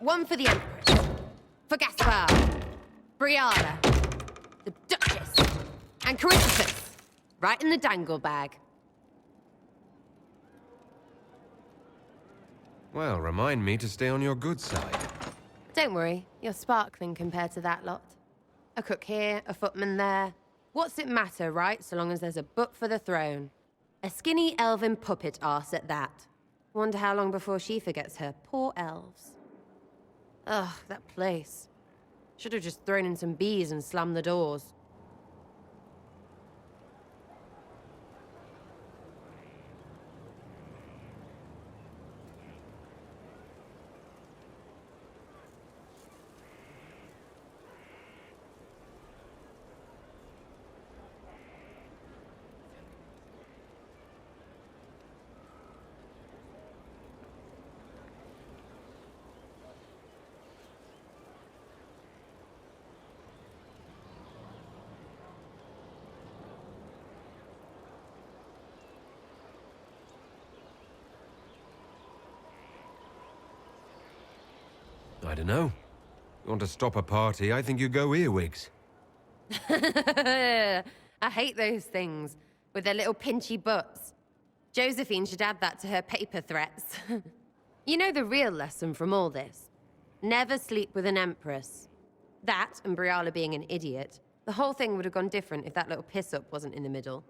One for the Empress. For Gaspar. Briala. The Duchess. And Inquisicion. Right in the dangle bag. Well, remind me to stay on your good side. Don't worry, you're sparkling compared to that lot. A cook here, a footman there. What's it matter, right, so long as there's a butt for the throne? A skinny elven puppet arse at that. Wonder how long before she forgets her poor elves. Ugh, that place. Should have just thrown in some bees and slammed the doors. I don't know. You want to stop a party, I think you go earwigs. I hate those things, with their little pinchy butts. Josephine should add that to her paper threats. You know the real lesson from all this? Never sleep with an empress. That, and Briala being an idiot, the whole thing would have gone different if that little piss-up wasn't in the middle.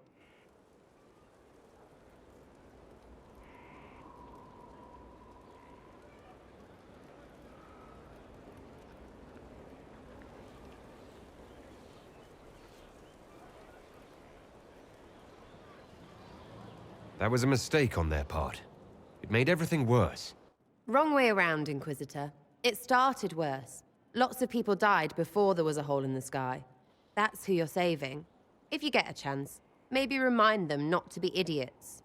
That was a mistake on their part. It made everything worse. Wrong way around, Inquisitor. It started worse. Lots of people died before there was a hole in the sky. That's who you're saving. If you get a chance, maybe remind them not to be idiots.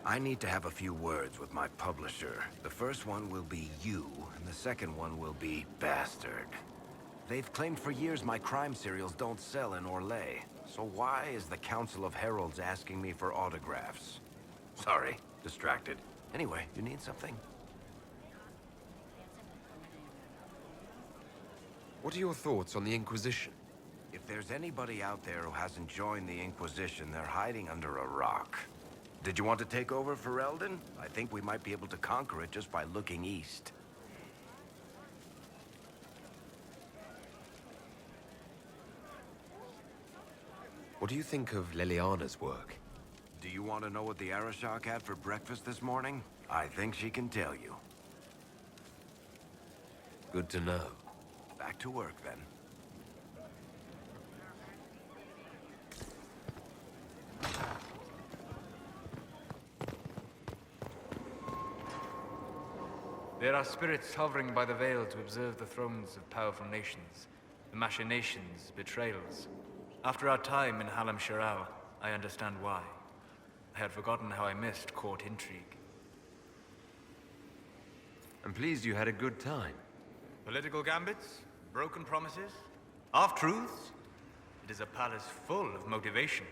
I need to have a few words with my publisher. The first one will be you, and the second one will be Bastard. They've claimed for years my crime serials don't sell in Orlais. So why is the Council of Heralds asking me for autographs? Sorry, distracted. Anyway, you need something? What are your thoughts on the Inquisition? If there's anybody out there who hasn't joined the Inquisition, they're hiding under a rock. Did you want to take over for Eldon? I think we might be able to conquer it just by looking east. What do you think of Liliana's work? Do you want to know what the Arishok had for breakfast this morning? I think she can tell you. Good to know. Back to work, then. There are spirits hovering by the veil to observe the thrones of powerful nations, the machinations, betrayals. After our time in Halam Sharal, I understand why. I had forgotten how I missed court intrigue. I'm pleased you had a good time. Political gambits, broken promises, half-truths. It is a palace full of motivation,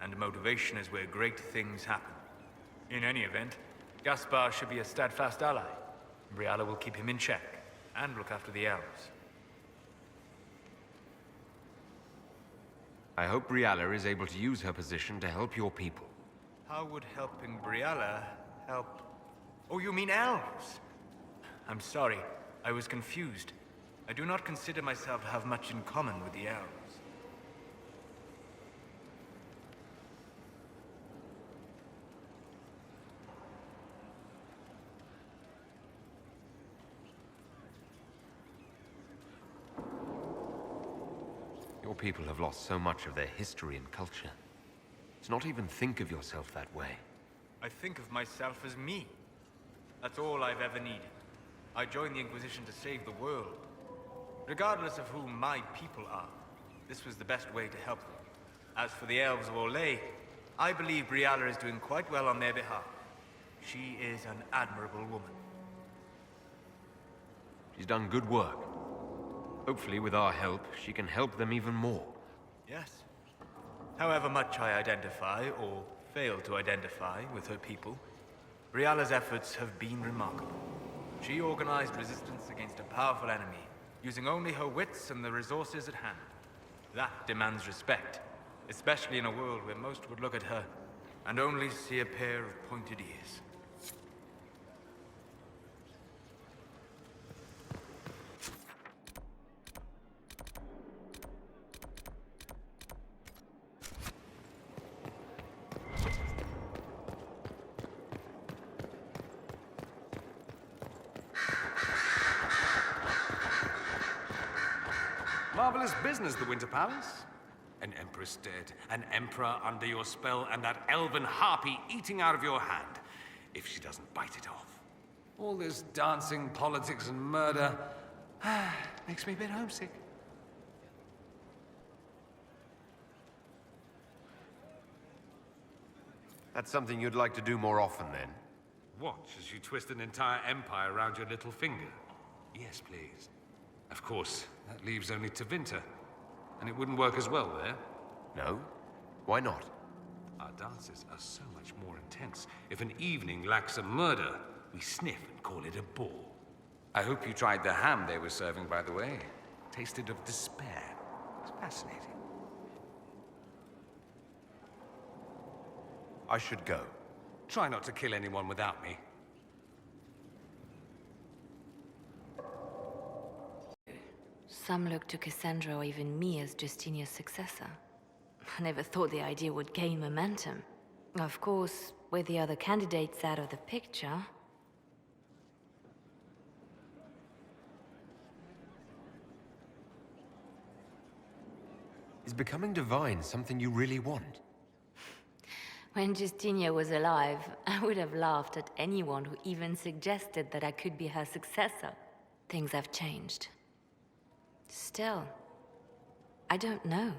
and motivation is where great things happen. In any event, Gaspar should be a steadfast ally. Briala will keep him in check, and look after the elves. I hope Briala is able to use her position to help your people. How would helping Briala help? Oh, you mean elves? I'm sorry, I was confused. I do not consider myself to have much in common with the elves. Your people have lost so much of their history and culture. To not even think of yourself that way. I think of myself as me. That's all I've ever needed. I joined the Inquisition to save the world. Regardless of who my people are, this was the best way to help them. As for the elves of Orlais, I believe Brialla is doing quite well on their behalf. She is an admirable woman. She's done good work. Hopefully, with our help, she can help them even more. Yes. However much I identify, or fail to identify, with her people, Brialla's efforts have been remarkable. She organized resistance against a powerful enemy, using only her wits and the resources at hand. That demands respect, especially in a world where most would look at her and only see a pair of pointed ears. Marvelous business, the Winter Palace. An empress dead, an emperor under your spell, and that elven harpy eating out of your hand, if she doesn't bite it off. All this dancing, politics, and murder makes me a bit homesick. That's something you'd like to do more often, then? Watch as you twist an entire empire around your little finger. Yes, please. Of course, that leaves only Tevinter. And it wouldn't work as well there. No? Why not? Our dances are so much more intense. If an evening lacks a murder, we sniff and call it a ball. I hope you tried the ham they were serving, by the way. Tasted of despair. It's fascinating. I should go. Try not to kill anyone without me. Some look to Cassandra or even me as Justinia's successor. I never thought the idea would gain momentum. Of course, with the other candidates out of the picture... Is becoming divine something you really want? When Justinia was alive, I would have laughed at anyone who even suggested that I could be her successor. Things have changed. Still, I don't know.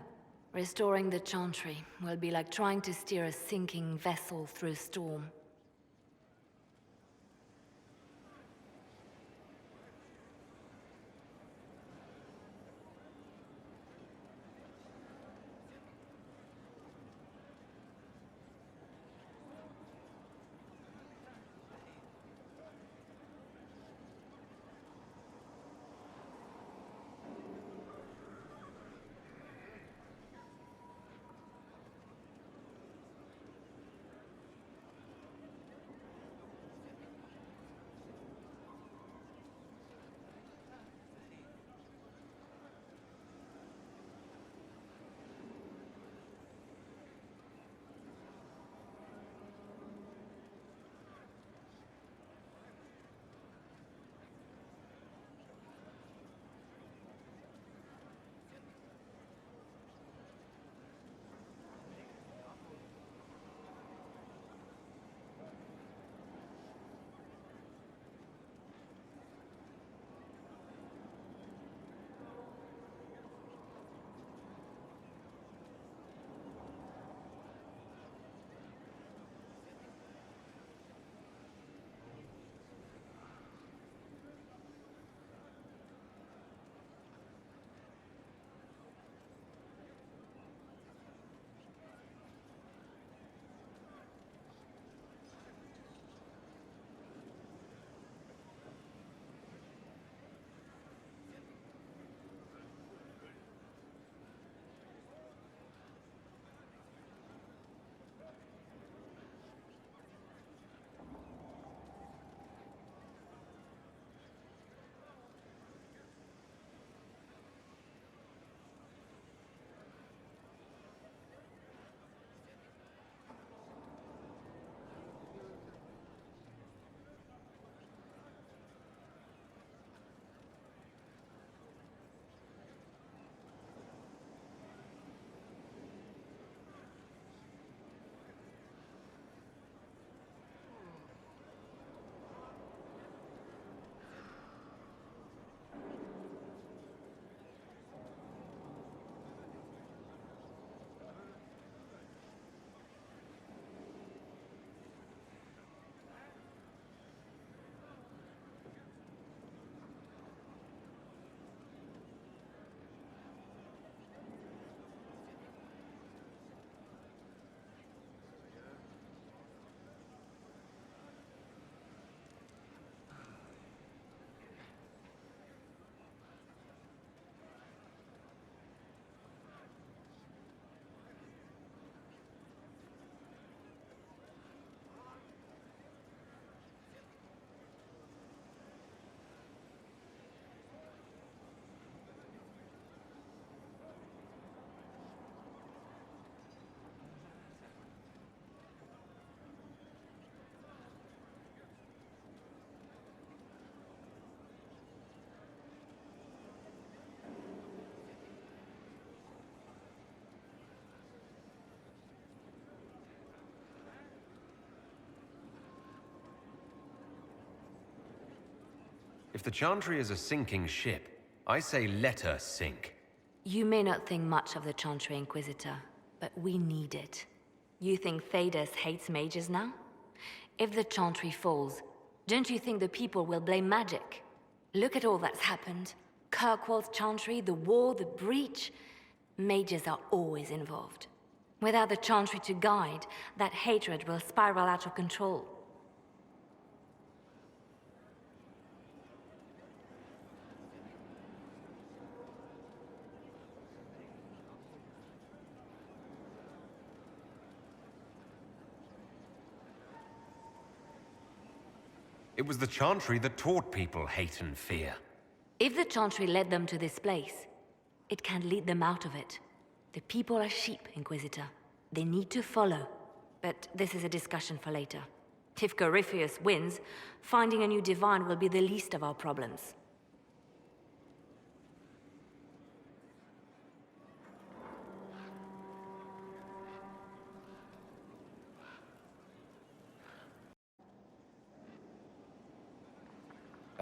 Restoring the Chantry will be like trying to steer a sinking vessel through a storm. If the Chantry is a sinking ship, I say let her sink. You may not think much of the Chantry Inquisitor, but we need it. You think Thedas hates mages now? If the Chantry falls, don't you think the people will blame magic? Look at all that's happened. Kirkwall's Chantry, the war, the breach. Mages are always involved. Without the Chantry to guide, that hatred will spiral out of control. It was the Chantry that taught people hate and fear. If the Chantry led them to this place, it can lead them out of it. The people are sheep, Inquisitor. They need to follow. But this is a discussion for later. If Corypheus wins, finding a new divine will be the least of our problems.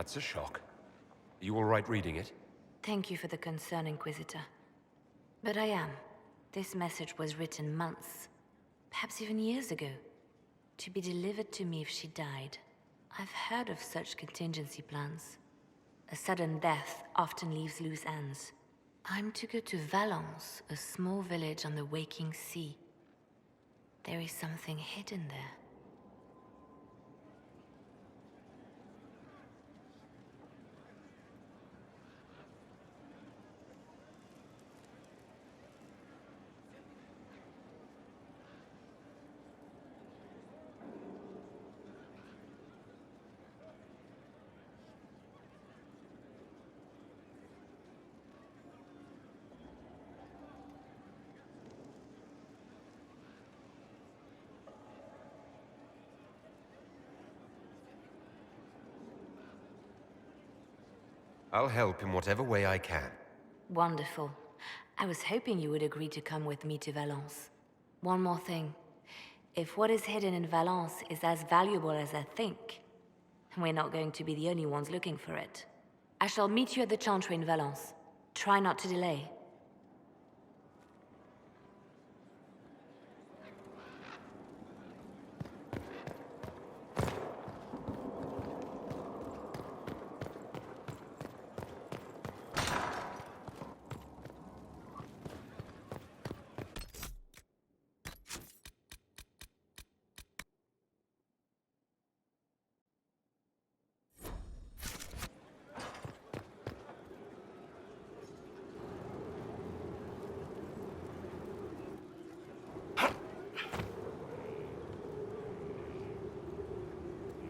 That's a shock. Are you all right reading it? Thank you for the concern, Inquisitor. But I am. This message was written months, perhaps even years ago, to be delivered to me if she died. I've heard of such contingency plans. A sudden death often leaves loose ends. I'm to go to Valence, a small village on the waking sea. There is something hidden there. I'll help in whatever way I can. Wonderful. I was hoping you would agree to come with me to Valence. One more thing. If what is hidden in Valence is as valuable as I think, we're not going to be the only ones looking for it. I shall meet you at the Chantry in Valence. Try not to delay.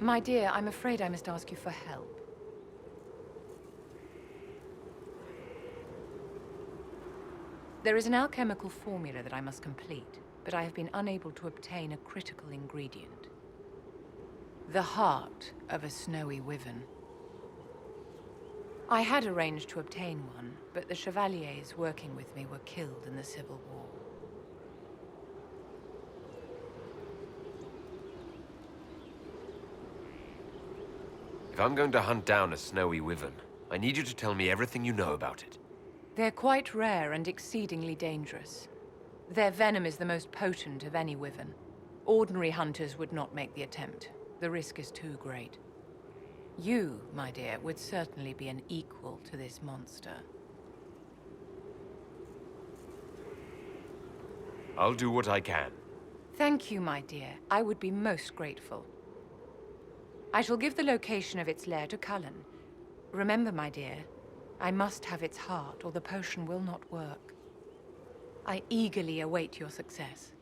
My dear, I'm afraid I must ask you for help. There is an alchemical formula that I must complete, but I have been unable to obtain a critical ingredient. The heart of a snowy wyvern. I had arranged to obtain one, but the chevaliers working with me were killed in the Civil War. If I'm going to hunt down a snowy wyvern, I need you to tell me everything you know about it. They're quite rare and exceedingly dangerous. Their venom is the most potent of any wyvern. Ordinary hunters would not make the attempt. The risk is too great. You, my dear, would certainly be an equal to this monster. I'll do what I can. Thank you, my dear. I would be most grateful. I shall give the location of its lair to Cullen. Remember, my dear, I must have its heart, or the potion will not work. I eagerly await your success.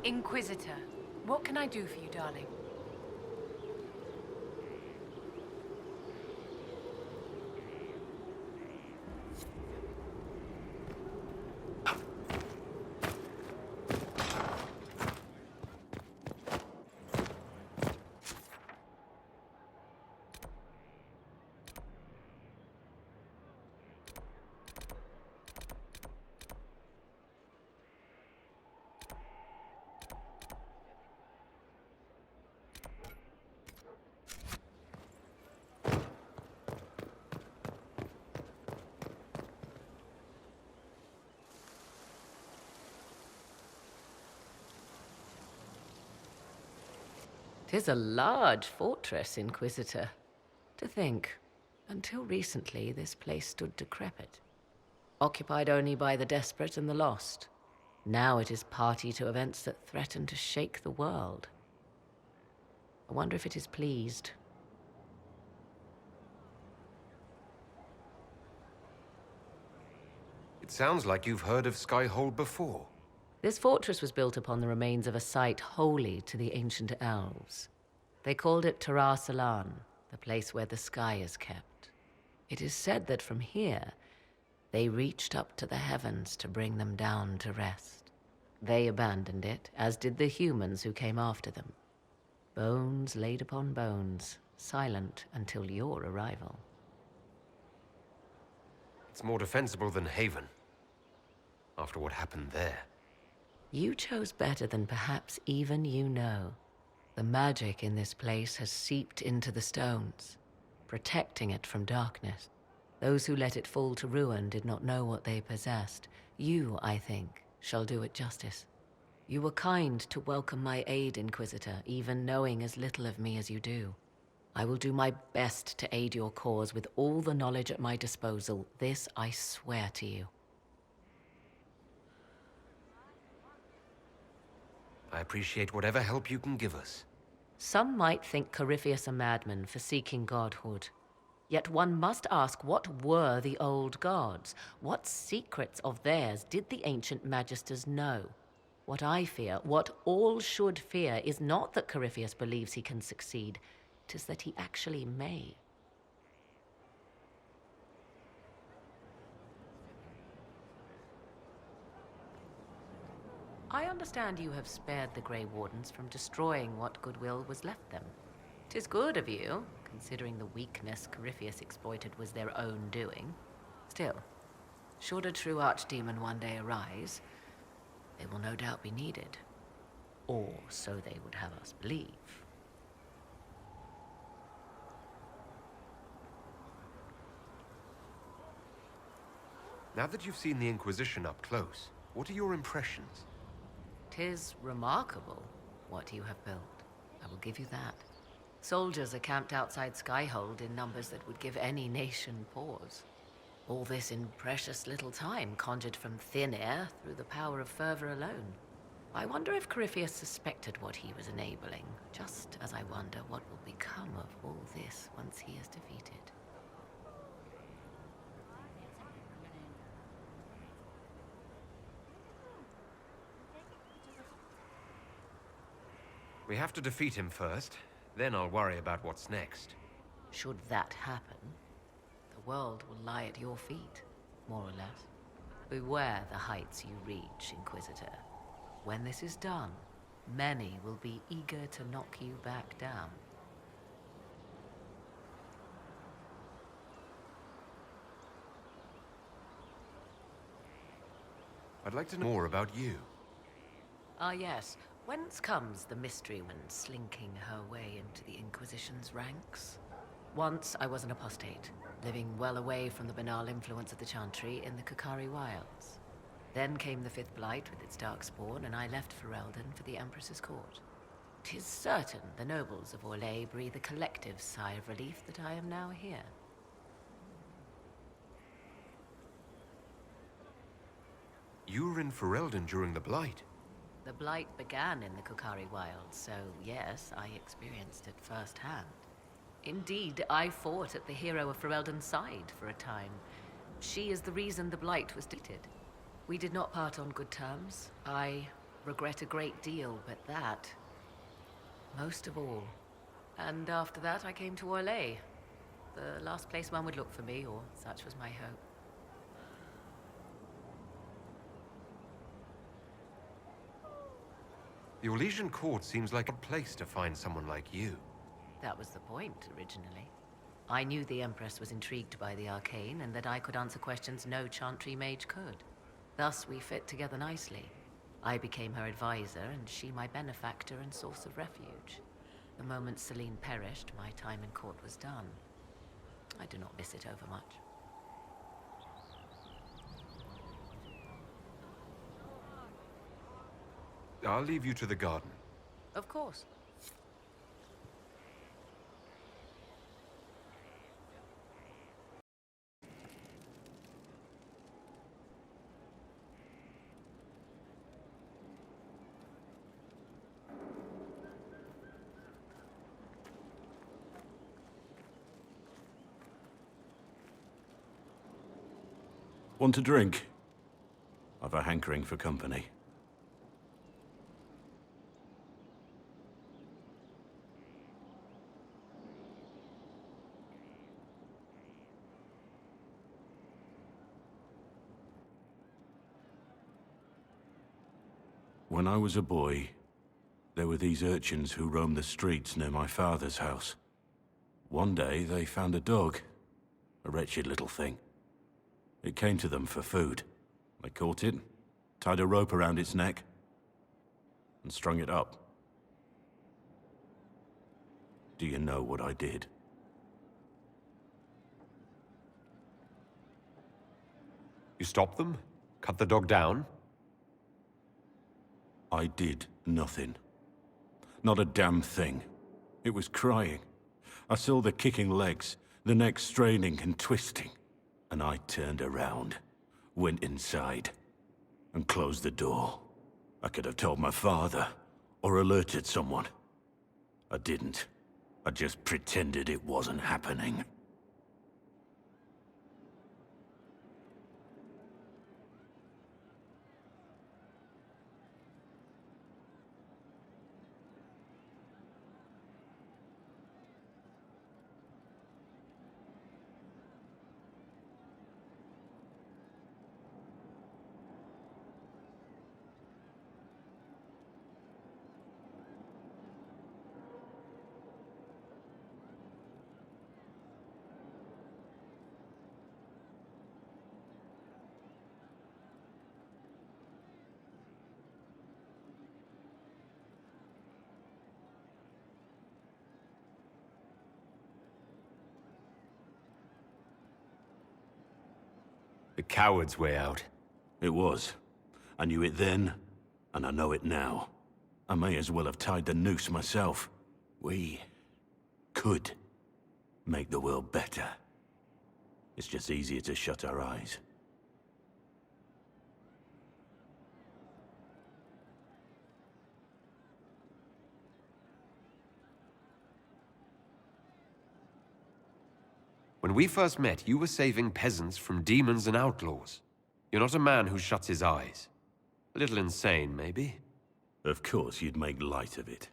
Inquisitor, what can I do for you, darling? "'Tis a large fortress, Inquisitor. To think, until recently this place stood decrepit, occupied only by the desperate and the lost. Now it is party to events that threaten to shake the world. I wonder if it is pleased." It sounds like you've heard of Skyhold before. This fortress was built upon the remains of a site holy to the ancient elves. They called it Salan, the place where the sky is kept. It is said that from here, they reached up to the heavens to bring them down to rest. They abandoned it, as did the humans who came after them. Bones laid upon bones, silent until your arrival. It's more defensible than Haven, after what happened there. You chose better than perhaps even you know. The magic in this place has seeped into the stones, protecting it from darkness. Those who let it fall to ruin did not know what they possessed. You, I think, shall do it justice. You were kind to welcome my aid, Inquisitor, even knowing as little of me as you do. I will do my best to aid your cause with all the knowledge at my disposal. This I swear to you. I appreciate whatever help you can give us. Some might think Corypheus a madman for seeking godhood. Yet one must ask, what were the old gods? What secrets of theirs did the ancient magisters know? What I fear, what all should fear, is not that Corypheus believes he can succeed. 'Tis that he actually may. I understand you have spared the Grey Wardens from destroying what goodwill was left them. 'Tis good of you, considering the weakness Corypheus exploited was their own doing. Still, should a true archdemon one day arise, they will no doubt be needed. Or so they would have us believe. Now that you've seen the Inquisition up close, what are your impressions? 'Tis remarkable what you have built. I will give you that. Soldiers are camped outside Skyhold in numbers that would give any nation pause. All this in precious little time, conjured from thin air through the power of fervor alone. I wonder if Corypheus suspected what he was enabling, just as I wonder what will become of all this once he is defeated. We have to defeat him first, then I'll worry about what's next. Should that happen, the world will lie at your feet, more or less. Beware the heights you reach, Inquisitor. When this is done, many will be eager to knock you back down. I'd like to know more about you. Ah, yes. Whence comes the mystery one slinking her way into the Inquisition's ranks? Once I was an apostate, living well away from the banal influence of the Chantry in the Kukari Wilds. Then came the Fifth Blight with its darkspawn, and I left Ferelden for the Empress's court. 'Tis certain the nobles of Orlais breathe a collective sigh of relief that I am now here. You were in Ferelden during the Blight. The Blight began in the Kukari Wilds, so yes, I experienced it firsthand. Indeed, I fought at the hero of Ferelden's side for a time. She is the reason the Blight was defeated. We did not part on good terms. I regret a great deal, but that, most of all. And after that, I came to Orlais. The last place one would look for me, or such was my hope. The Orlesian court seems like a place to find someone like you. That was the point, originally. I knew the Empress was intrigued by the arcane, and that I could answer questions no Chantry mage could. Thus, we fit together nicely. I became her advisor, and she my benefactor and source of refuge. The moment Celine perished, my time in court was done. I do not miss it overmuch. I'll leave you to the garden. Of course. Want a drink? I've a hankering for company. When I was a boy, there were these urchins who roamed the streets near my father's house. One day, they found a dog. A wretched little thing. It came to them for food. They caught it, tied a rope around its neck, and strung it up. Do you know what I did? You stopped them? Cut the dog down? I did nothing. Not a damn thing. It was crying. I saw the kicking legs, the neck straining and twisting. And I turned around, went inside, and closed the door. I could have told my father, or alerted someone. I didn't. I just pretended it wasn't happening. The coward's way out. It was. I knew it then, and I know it now. I may as well have tied the noose myself. We could make the world better. It's just easier to shut our eyes. When we first met, you were saving peasants from demons and outlaws. You're not a man who shuts his eyes. A little insane, maybe? Of course you'd make light of it.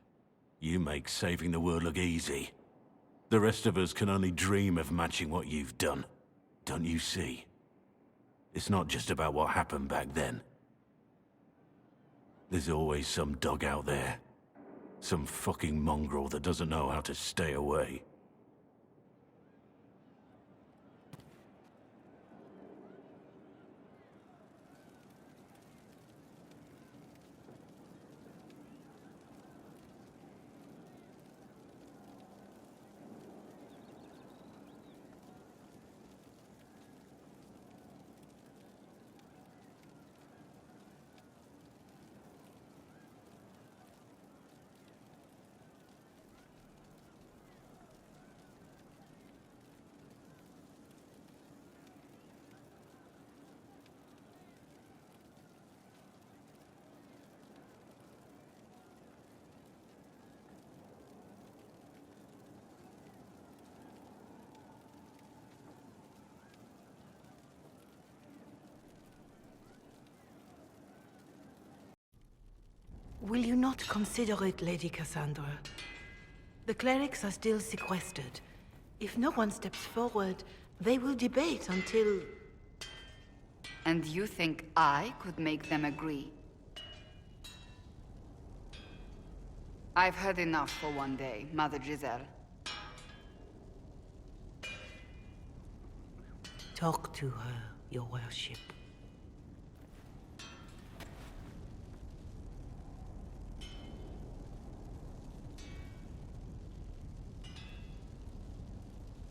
You make saving the world look easy. The rest of us can only dream of matching what you've done. Don't you see? It's not just about what happened back then. There's always some dog out there. Some fucking mongrel that doesn't know how to stay away. Will you not consider it, Lady Cassandra? The clerics are still sequestered. If no one steps forward, they will debate until... And you think I could make them agree? I've heard enough for one day, Mother Giselle. Talk to her, your worship.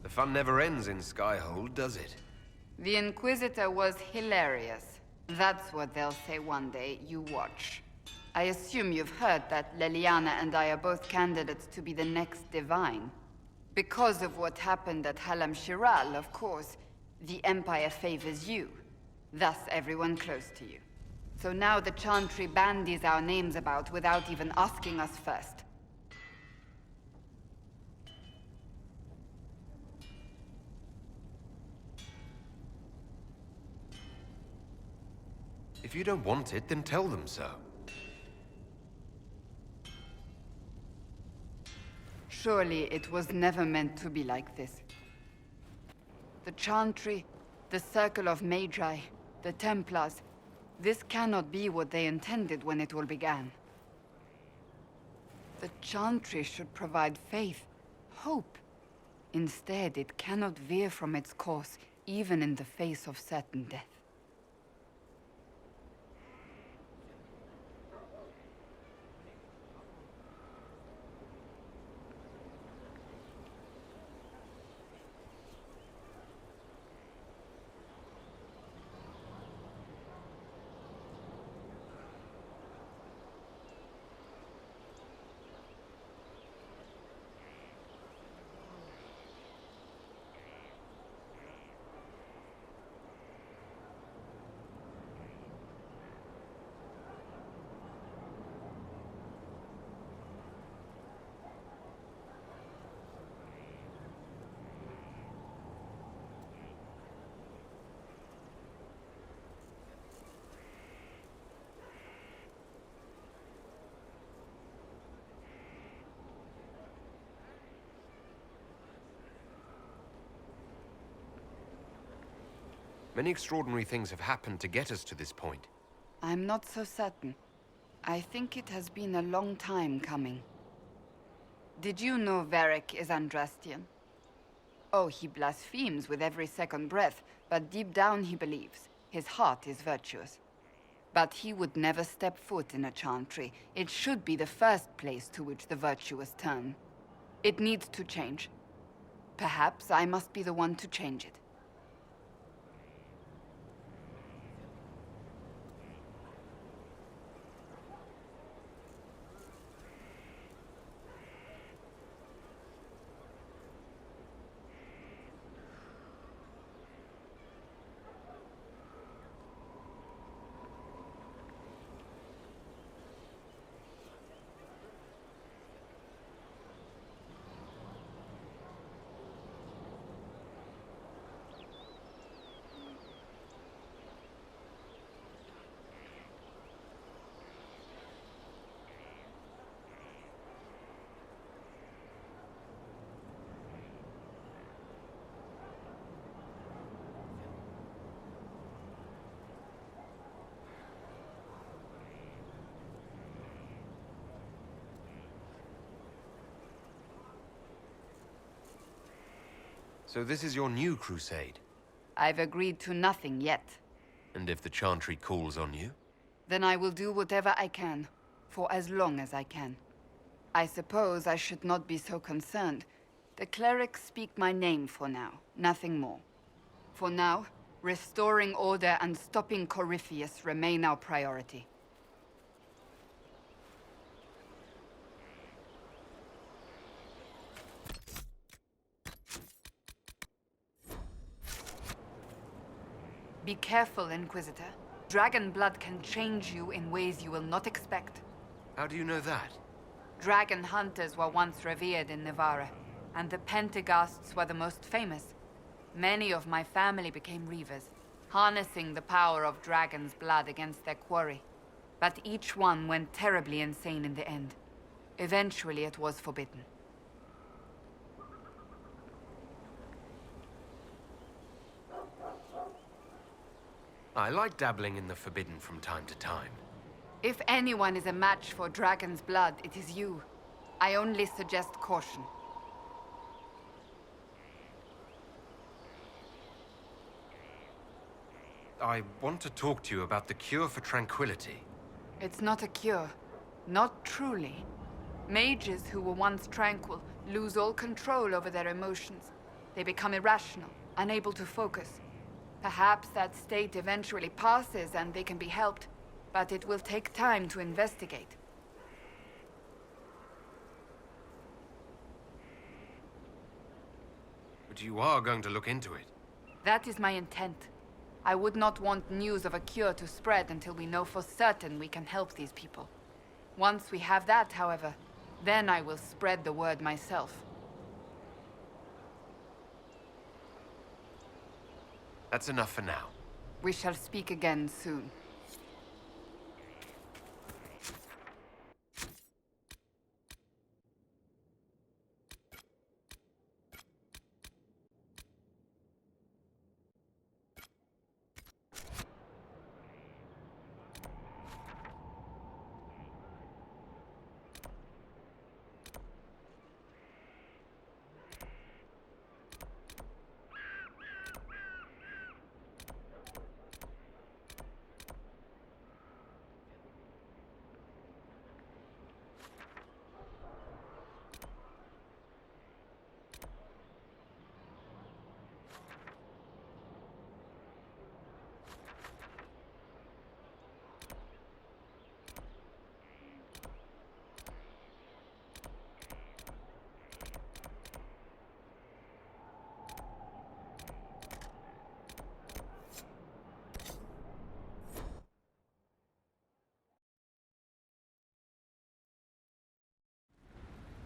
The fun never ends in Skyhold, does it? The Inquisitor was hilarious. That's what they'll say one day, you watch. I assume you've heard that Leliana and I are both candidates to be the next Divine. Because of what happened at Halam Shiral, of course, the Empire favors you. Thus everyone close to you. So now the Chantry bandies our names about without even asking us first. If you don't want it, then tell them so. Surely it was never meant to be like this. The Chantry, the Circle of Magi, the Templars, this cannot be what they intended when it all began. The Chantry should provide faith, hope. Instead, it cannot veer from its course, even in the face of certain death. Many extraordinary things have happened to get us to this point. I'm not so certain. I think it has been a long time coming. Did you know Varric is Andrastian? Oh, he blasphemes with every second breath, but deep down he believes. His heart is virtuous. But he would never step foot in a Chantry. It should be the first place to which the virtuous turn. It needs to change. Perhaps I must be the one to change it. So this is your new crusade? I've agreed to nothing yet. And if the Chantry calls on you? Then I will do whatever I can, for as long as I can. I suppose I should not be so concerned. The clerics speak my name for now, nothing more. For now, restoring order and stopping Corypheus remain our priority. Be careful, Inquisitor. Dragon blood can change you in ways you will not expect. How do you know that? Dragon hunters were once revered in Navarra, and the Pentaghasts were the most famous. Many of my family became Reavers, harnessing the power of dragon's blood against their quarry. but each one went terribly insane in the end. Eventually, it was forbidden. I like dabbling in the forbidden from time to time. If anyone is a match for dragon's blood, it is you. I only suggest caution. I want to talk to you about the cure for tranquility. It's not a cure. Not truly. Mages who were once tranquil lose all control over their emotions. They become irrational, unable to focus. Perhaps that state eventually passes and they can be helped, but it will take time to investigate. But you are going to look into it. That is my intent. I would not want news of a cure to spread until we know for certain we can help these people. Once we have that, however, then I will spread the word myself. That's enough for now. We shall speak again soon.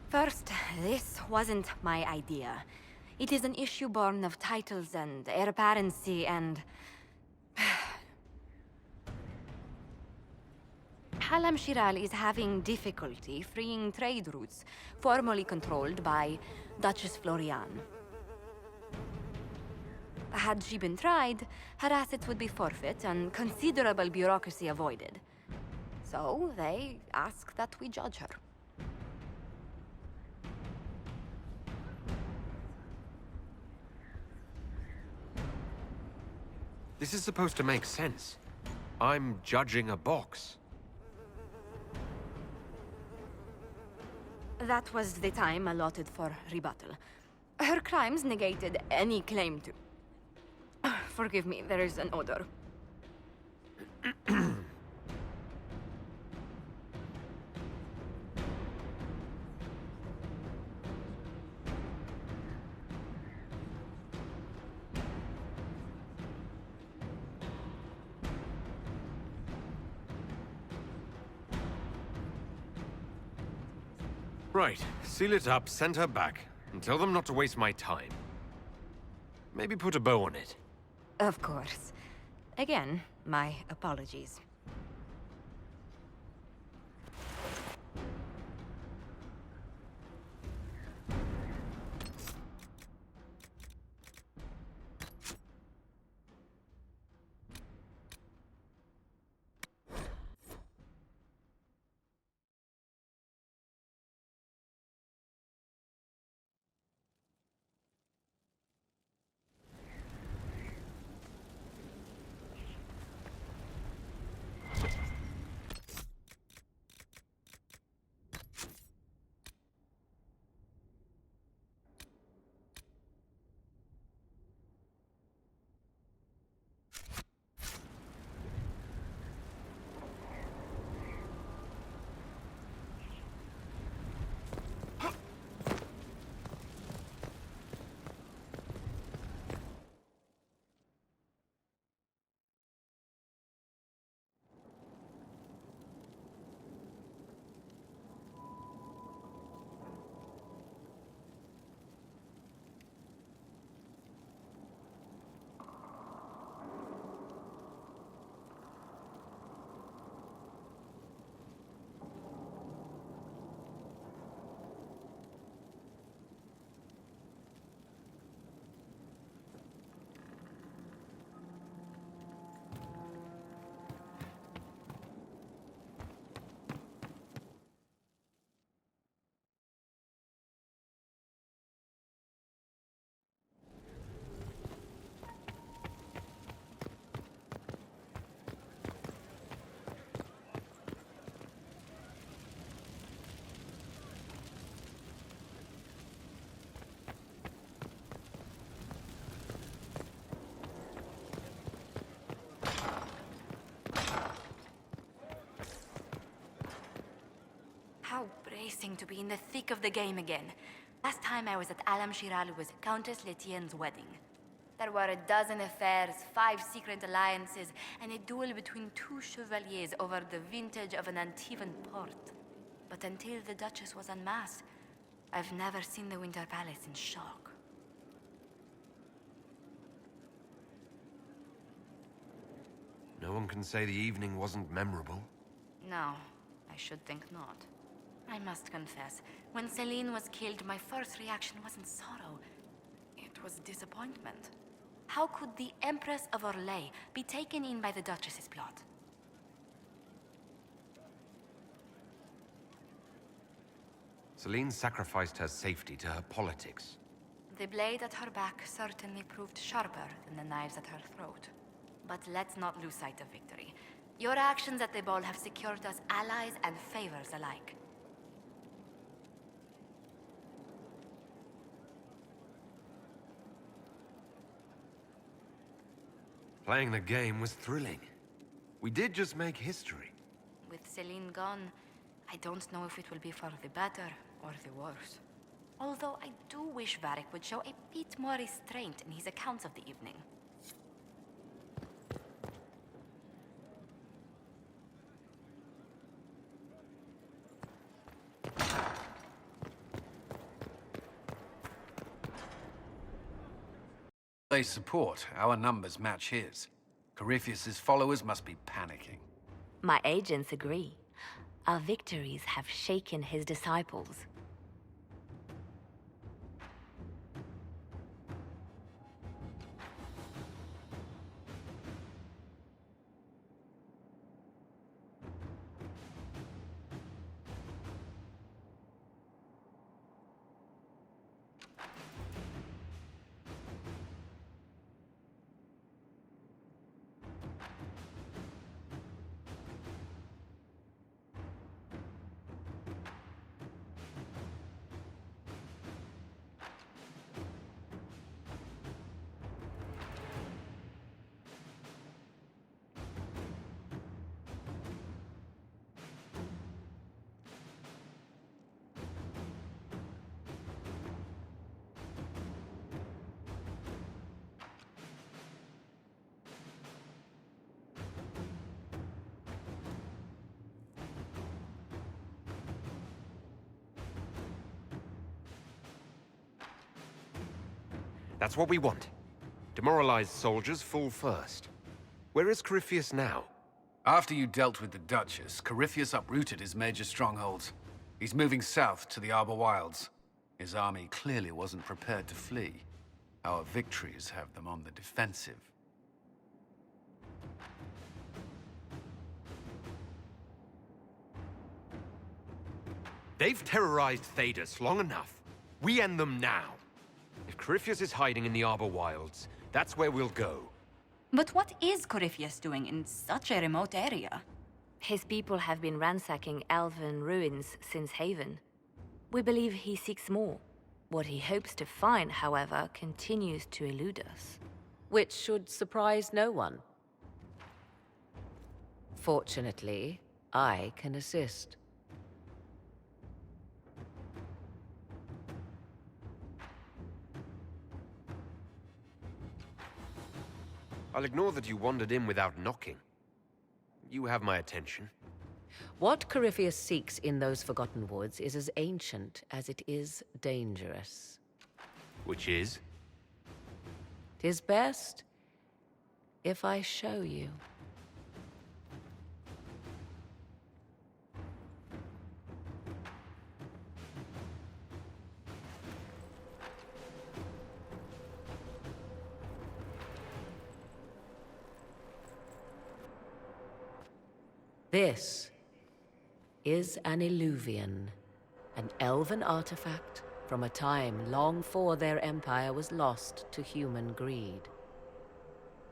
First, this wasn't my idea. It is an issue born of titles and heir apparency and... Halam Shiral is having difficulty freeing trade routes formerly controlled by Duchess Florian. Had she been tried, her assets would be forfeit and considerable bureaucracy avoided. So they ask that we judge her. This is supposed to make sense. I'm judging a box. That was the time allotted for rebuttal. Her crimes negated any claim to... Forgive me, there is an odor. Right, seal it up, send her back, and tell them not to waste my time. Maybe put a bow on it. Of course. Again, my apologies. amazing to be in the thick of the game again. Last time I was at Alam Shiral was Countess Letienne's wedding. There were a dozen affairs, 5 secret alliances, and a duel between 2 chevaliers over the vintage of an Antivan port. But until the Duchess was unmasked, I've never seen the Winter Palace in shock. No one can say the evening wasn't memorable. No, I should think not. I must confess, when Celine was killed, my first reaction wasn't sorrow. It was disappointment. How could the Empress of Orlais be taken in by the Duchess's plot? Celine sacrificed her safety to her politics. The blade at her back certainly proved sharper than the knives at her throat. But let's not lose sight of victory. Your actions at the ball have secured us allies and favors alike. Playing the game was thrilling. We did just make history. With Celine gone, I don't know if it will be for the better or the worse. Although I do wish Varric would show a bit more restraint in his accounts of the evening. They support. Our numbers match his. Corypheus's followers must be panicking. My agents agree. Our victories have shaken his disciples. That's what we want. Demoralized soldiers fall first. Where is Corypheus now? After you dealt with the Duchess, Corypheus uprooted his major strongholds. He's moving south to the Arbor Wilds. His army clearly wasn't prepared to flee. Our victories have them on the defensive. They've terrorized Thedas long enough. We end them now. If Corypheus is hiding in the Arbor Wilds, that's where we'll go. But what is Corypheus doing in such a remote area? His people have been ransacking elven ruins since Haven. We believe he seeks more. What he hopes to find, however, continues to elude us. Which should surprise no one. Fortunately, I can assist. I'll ignore that you wandered in without knocking. You have my attention. What Corypheus seeks in those Forgotten Woods is as ancient as it is dangerous. Which is? 'Tis best if I show you. This is an Illuvian, an elven artifact from a time long before their empire was lost to human greed.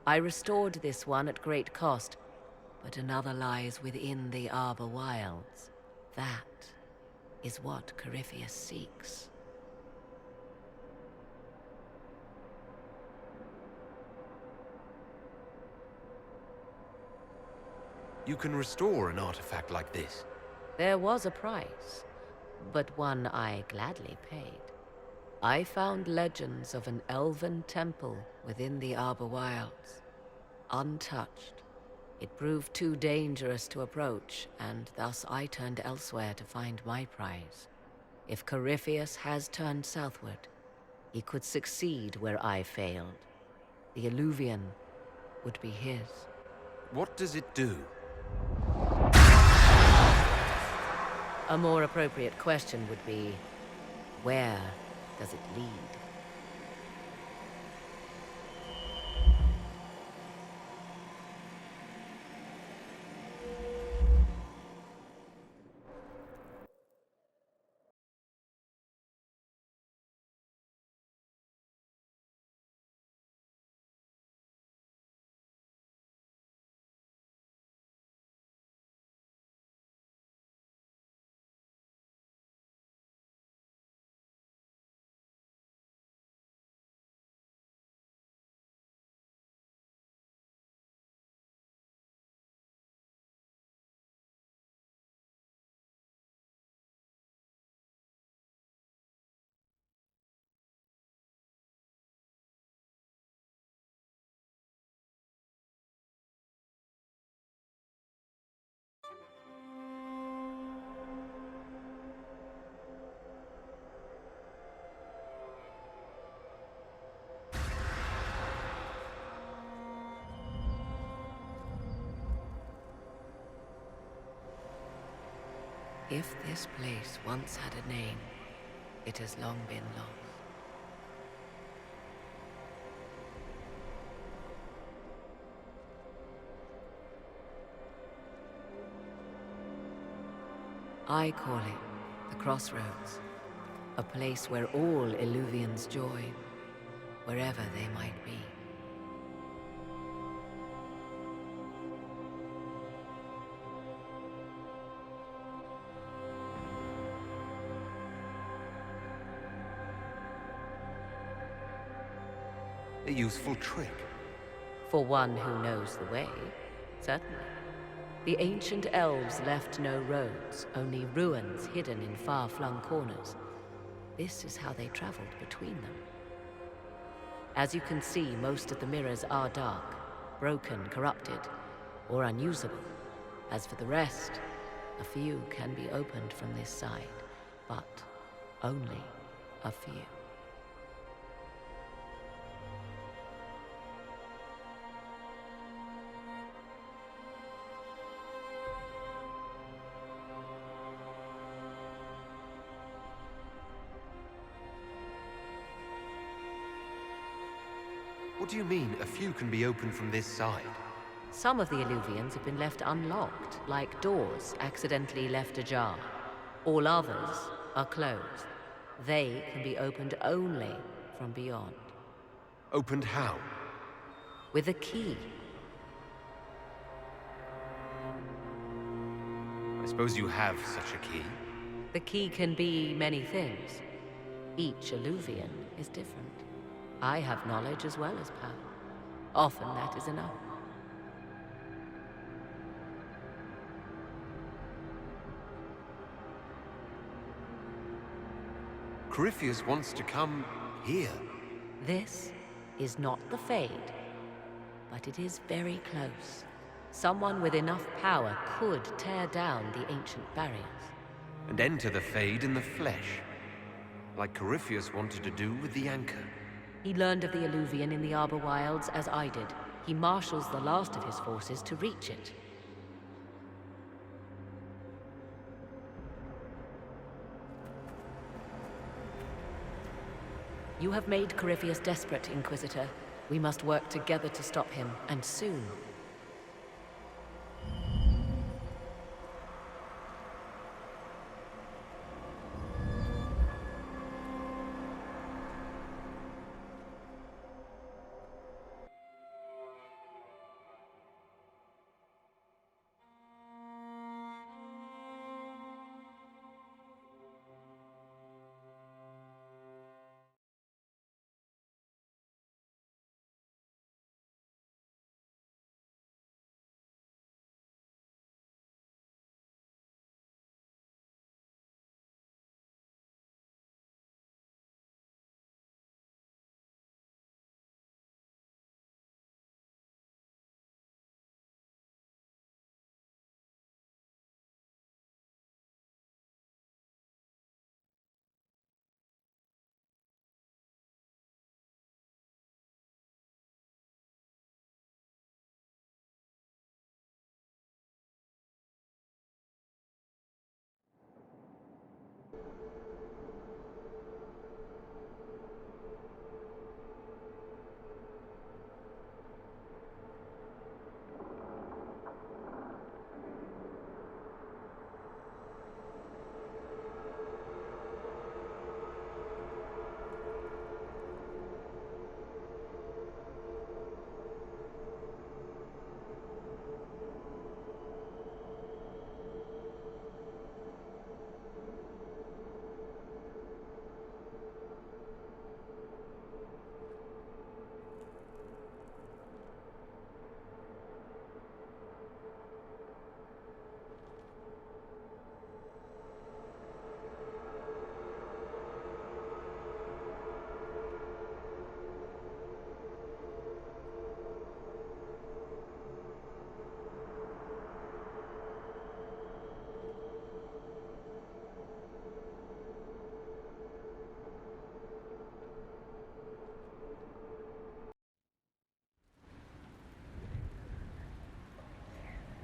I restored this one at great cost, but another lies within the Arbor Wilds. That is what Corypheus seeks. You can restore an artifact like this. There was a price. but one I gladly paid. I found legends of an elven temple within the Arbor Wilds, untouched. It proved too dangerous to approach, and thus I turned elsewhere to find my prize. If Corypheus has turned southward, he could succeed where I failed. The Illuvian would be his. What does it do? A more appropriate question would be, where does it lead? If this place once had a name, it has long been lost. I call it the Crossroads, a place where all Illuvians join, wherever they might be. A useful trick. For one who knows the way, certainly. The ancient elves left no roads, only ruins hidden in far-flung corners. This is how they traveled between them. As you can see, most of the mirrors are dark, broken, corrupted, or unusable. As for the rest, a few can be opened from this side, but only a few. What do you mean, a few can be opened from this side? Some of the Illuvians have been left unlocked, like doors accidentally left ajar. All others are closed. They can be opened only from beyond. Opened how? With a key. I suppose you have such a key. The key can be many things. Each Illuvian is different. I have knowledge as well as power. Often that is enough. Corypheus wants to come here. This is not the Fade, but it is very close. Someone with enough power could tear down the ancient barriers. And enter the Fade in the flesh. Like Corypheus wanted to do with the Anchor. He learned of the Illuvian in the Arbor Wilds as I did. He marshals the last of his forces to reach it. You have made Corypheus desperate, Inquisitor. We must work together to stop him, and soon.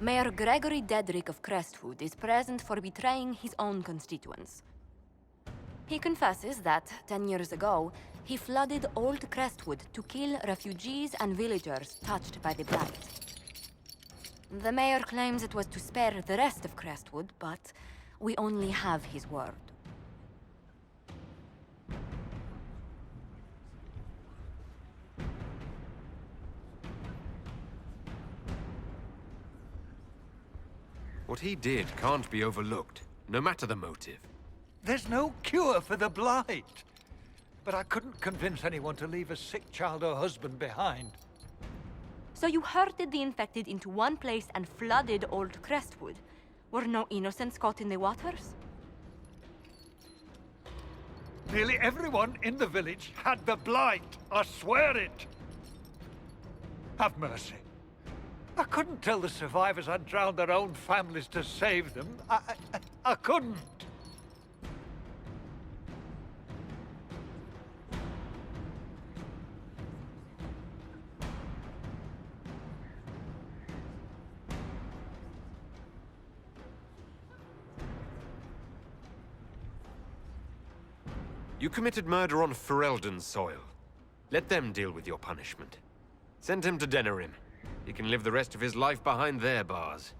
Mayor Gregory Dedrick of Crestwood is present for betraying his own constituents. He confesses that, 10 years ago, he flooded Old Crestwood to kill refugees and villagers touched by the Blight. The mayor claims it was to spare the rest of Crestwood, but we only have his word. What he did can't be overlooked, no matter the motive. There's no cure for the Blight. But I couldn't convince anyone to leave a sick child or husband behind. So you herded the infected into one place and flooded Old Crestwood? Were no innocents caught in the waters? Nearly everyone in the village had the Blight. I swear it. Have mercy. I couldn't tell the survivors I'd drowned their own families to save them. I couldn't. You committed murder on Ferelden's soil. Let them deal with your punishment. Send him to Denerim. He can live the rest of his life behind their bars.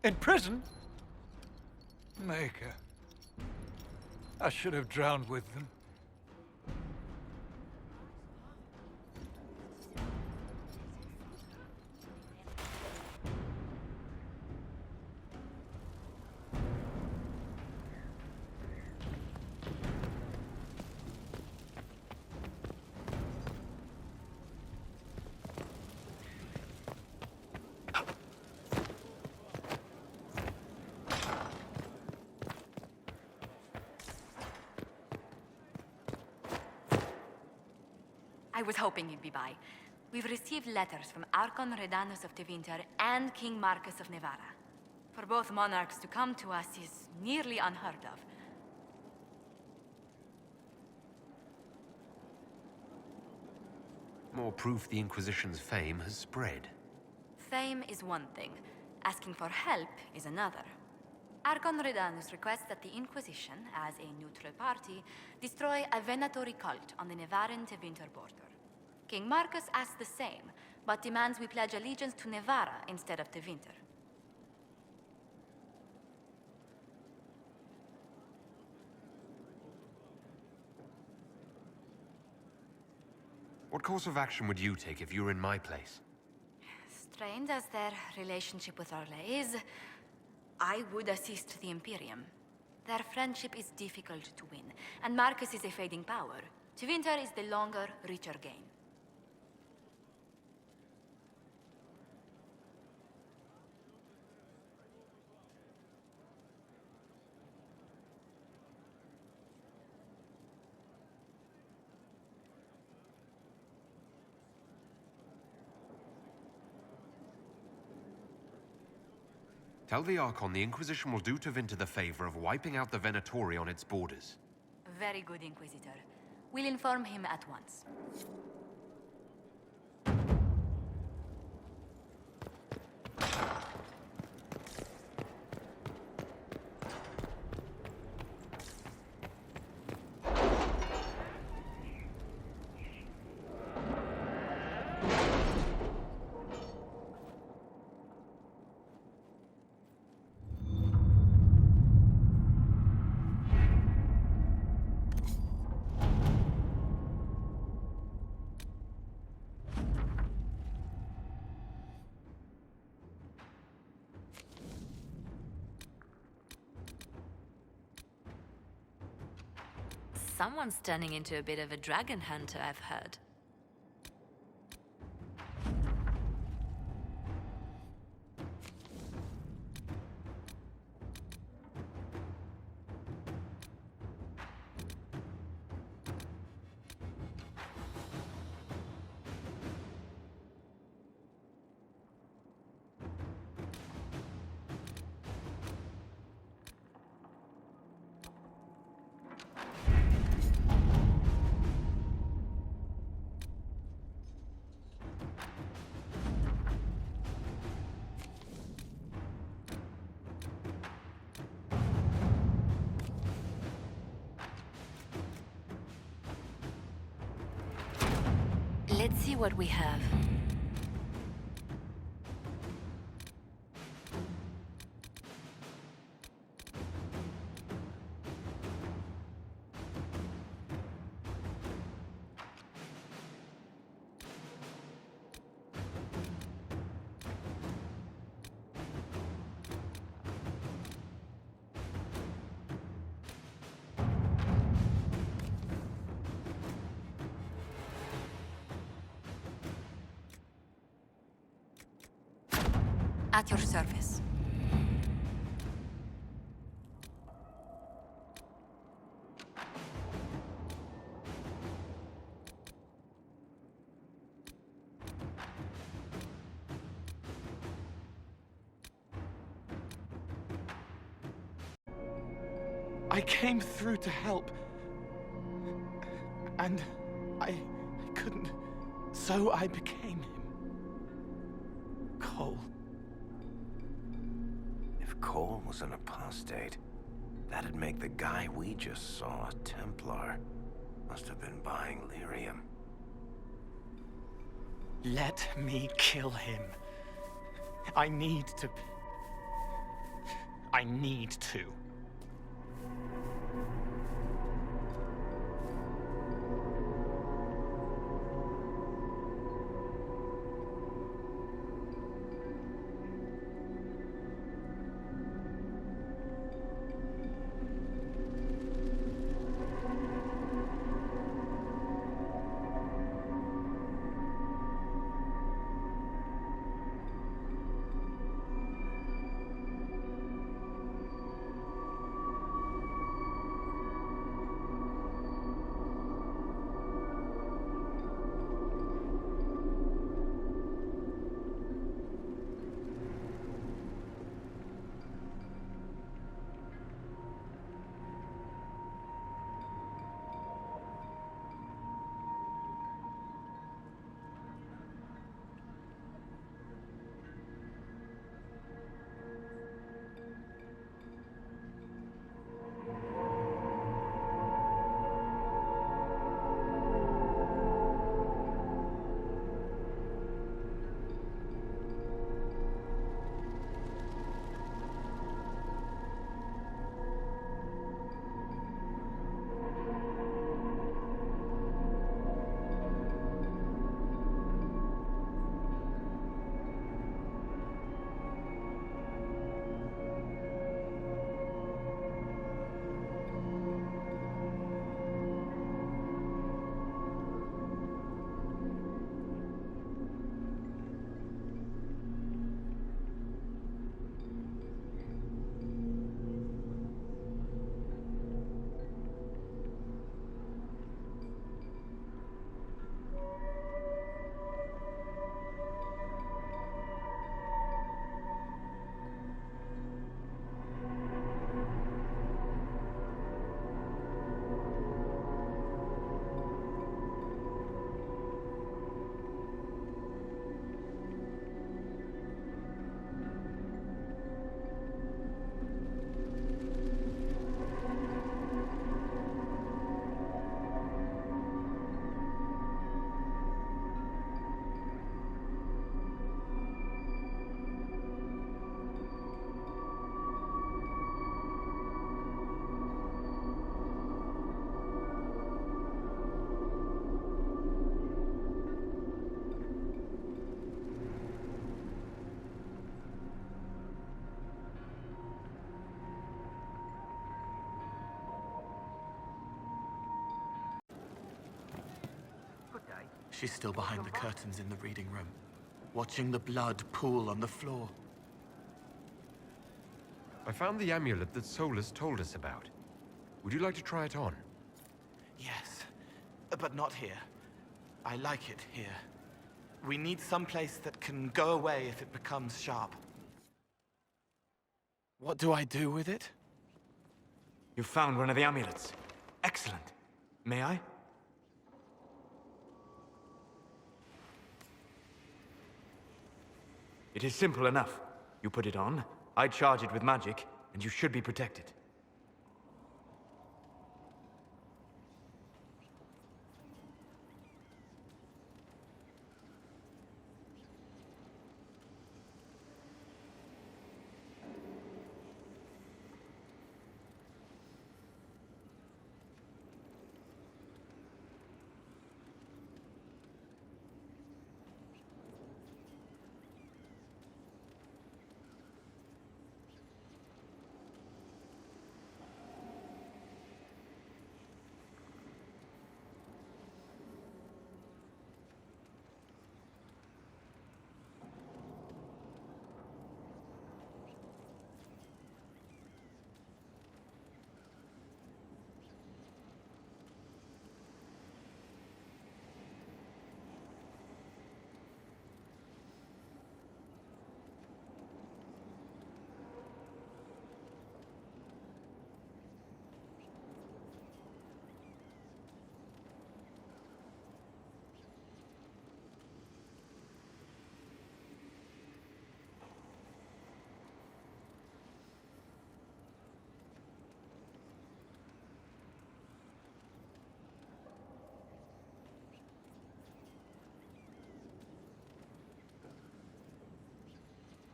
In prison? Maker. I should have drowned with them. I was hoping you'd be by. We've received letters from Archon Redanus of Tevinter and King Marcus of Nevada. For both monarchs to come to us is nearly unheard of. More proof the Inquisition's fame has spread. Fame is one thing. Asking for help is another. Archon Redanus requests that the Inquisition, as a neutral party, destroy a venatory cult on the Nevaran-Tevinter border. King Marcus asks the same, but demands we pledge allegiance to Nevara instead of Tevinter. What course of action would you take if you were in my place? Strained as their relationship with Orle is, I would assist the Imperium. Their friendship is difficult to win, and Marcus is a fading power. Tevinter is the longer, richer gain. Tell the Archon the Inquisition will do Tevinter the favor of wiping out the Venatori on its borders. Very good, Inquisitor. We'll inform him at once. Someone's turning into a bit of a dragon hunter, I've heard. Let's see what we have. At your service. I came through to help. And I couldn't. So I became him. Cole. If Cole was an apostate, that'd make the guy we just saw a Templar. Must have been buying lyrium. Let me kill him. I need to. She's still behind the curtains in the reading room, watching the blood pool on the floor. I found the amulet that Solus told us about. Would you like to try it on? Yes, but not here. I like it here. We need someplace that can go away if it becomes sharp. What do I do with it? You found one of the amulets. Excellent. May I? It is simple enough. You put it on, I charge it with magic, and you should be protected.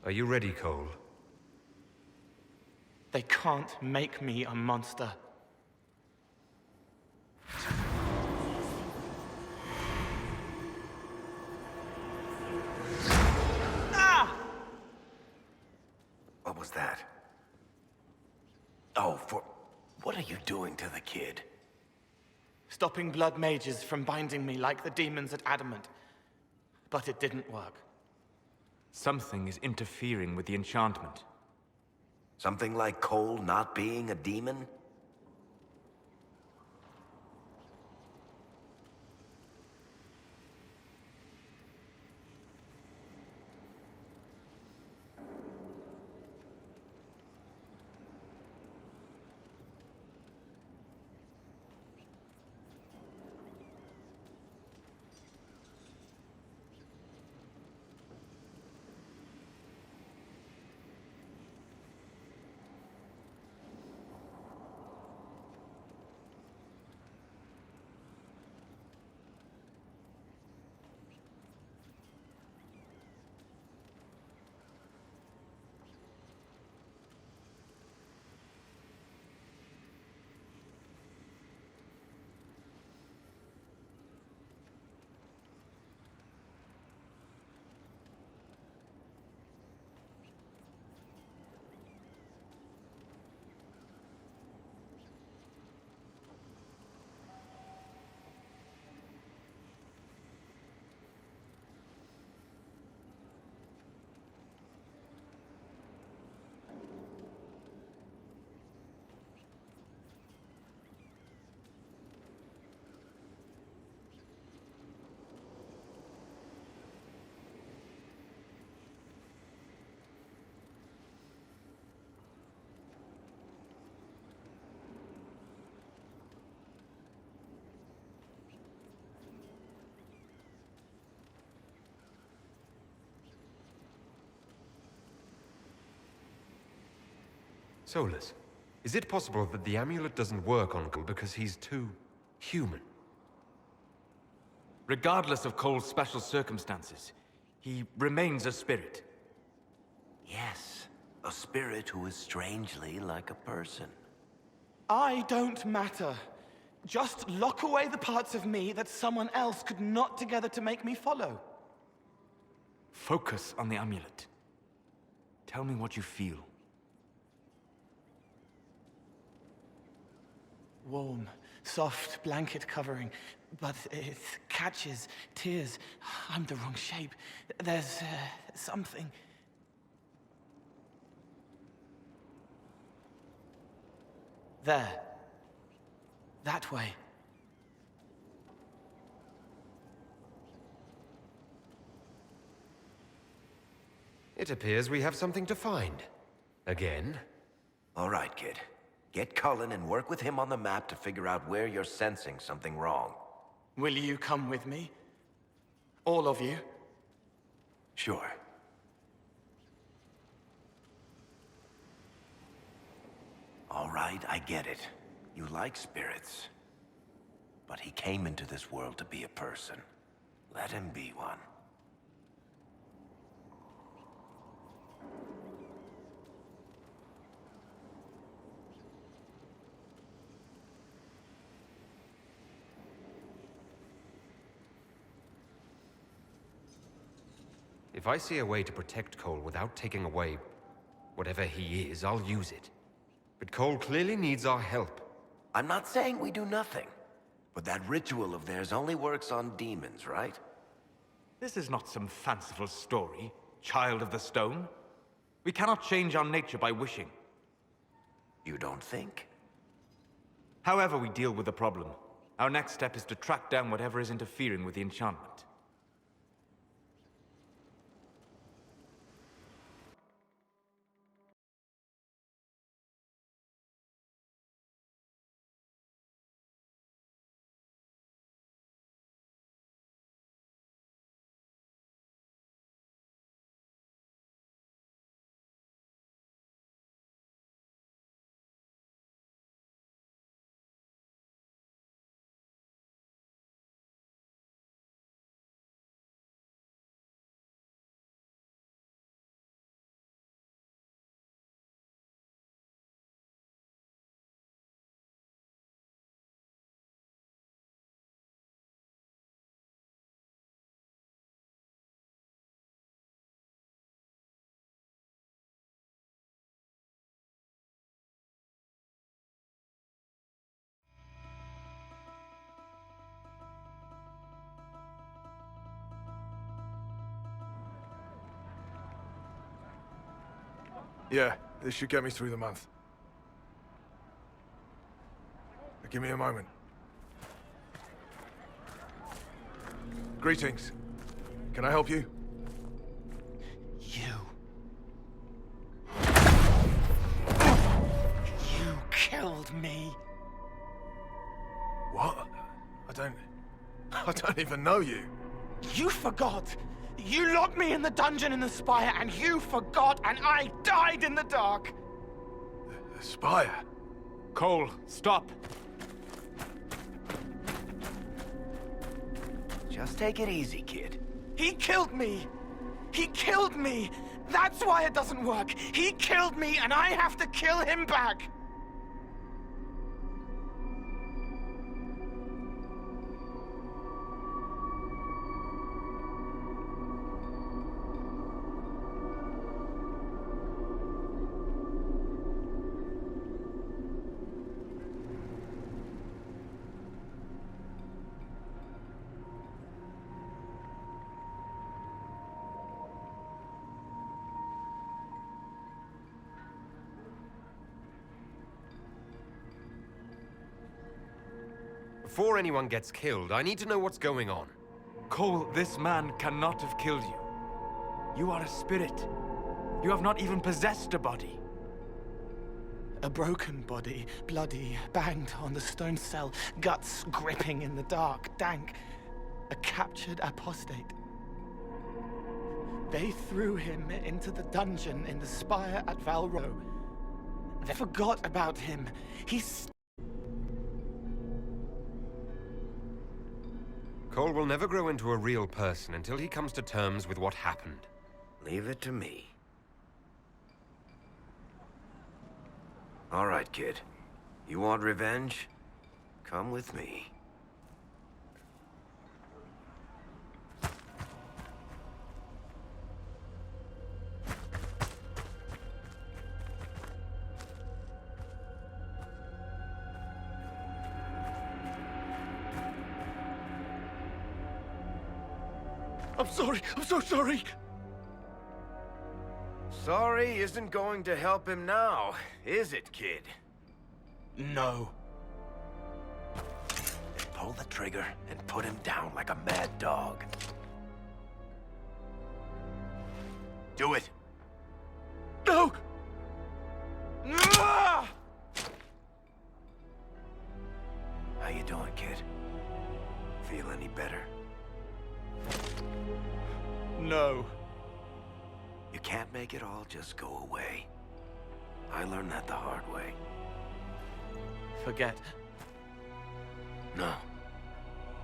Are you ready, Cole? They can't make me a monster. What was that? Oh, what are you doing to the kid? Stopping blood mages from binding me like the demons at Adamant. But it didn't work. Something is interfering with the enchantment. Something like Cole not being a demon? Solus, is it possible that the amulet doesn't work on Cole because he's too human? Regardless of Cole's special circumstances, he remains a spirit. Yes, a spirit who is strangely like a person. I don't matter. Just lock away the parts of me that someone else could knot together to make me follow. Focus on the amulet. Tell me what you feel. Warm, soft blanket covering, but it catches tears. I'm the wrong shape. There's something. There. That way. It appears we have something to find. Again? All right, kid. Get Cullen and work with him on the map to figure out where you're sensing something wrong. Will you come with me? All of you? Sure. All right, I get it. You like spirits. But he came into this world to be a person. Let him be one. If I see a way to protect Cole without taking away whatever he is, I'll use it. But Cole clearly needs our help. I'm not saying we do nothing. But that ritual of theirs only works on demons, right? This is not some fanciful story, child of the stone. We cannot change our nature by wishing. You don't think? However we deal with the problem, our next step is to track down whatever is interfering with the enchantment. Yeah, this should get me through the month. Give me a moment. Greetings. Can I help you? You killed me. What? I don't even know you. You forgot. You locked me in the dungeon in the spire, and you forgot, and I died in the dark. The spire? Cole, stop. Just take it easy, kid. He killed me. He killed me. That's why it doesn't work. He killed me, and I have to kill him back. Before anyone gets killed, I need to know what's going on. Cole, this man cannot have killed you. You are a spirit. You have not even possessed a body. A broken body, bloody, banged on the stone cell, guts gripping in the dark, dank. A captured apostate. They threw him into the dungeon in the spire at Valro. They forgot about him. Cole will never grow into a real person until he comes to terms with what happened. Leave it to me. All right, kid. You want revenge? Come with me. I'm sorry. I'm so sorry. Sorry isn't going to help him now, is it, kid? No. Then pull the trigger and put him down like a mad dog. Do it. No! How you doing, kid? Feel any better? No. You can't make it all just go away. I learned that the hard way. Forget. No.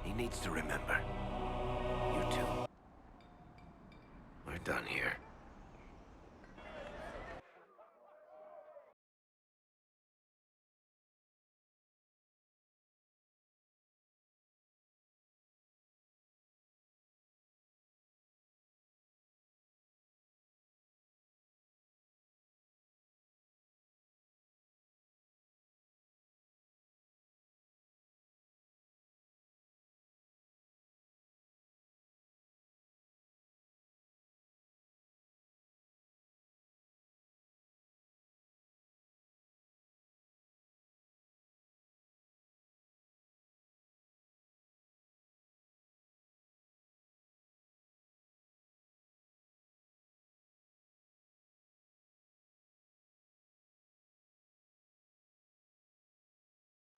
He needs to remember. You too. We're done here.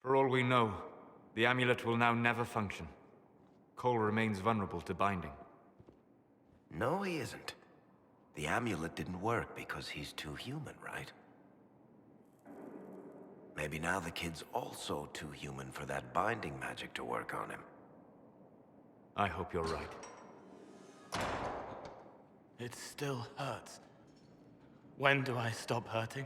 For all we know, the amulet will now never function. Cole remains vulnerable to binding. No, he isn't. The amulet didn't work because he's too human, right? Maybe now the kid's also too human for that binding magic to work on him. I hope you're right. It still hurts. When do I stop hurting?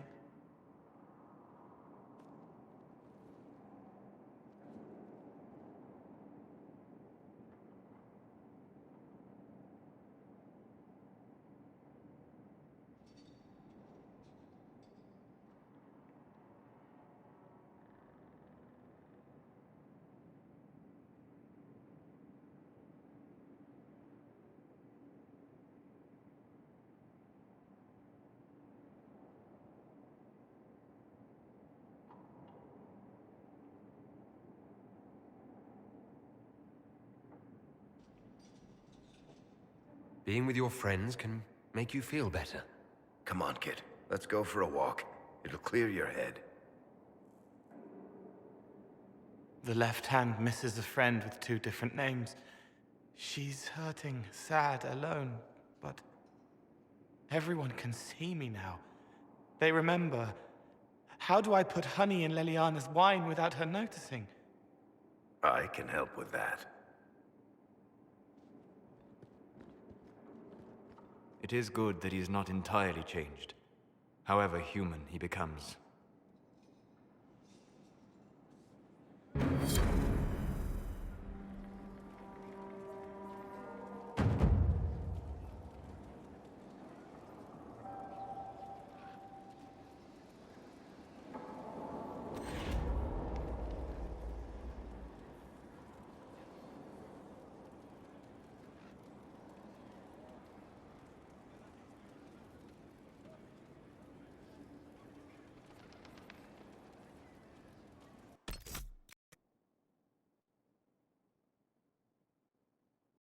Being with your friends can make you feel better. Come on, kid. Let's go for a walk. It'll clear your head. The left hand misses a friend with 2 different names. She's hurting, sad, alone, but everyone can see me now. They remember. How do I put honey in Leliana's wine without her noticing? I can help with that. It is good that he is not entirely changed. However human he becomes.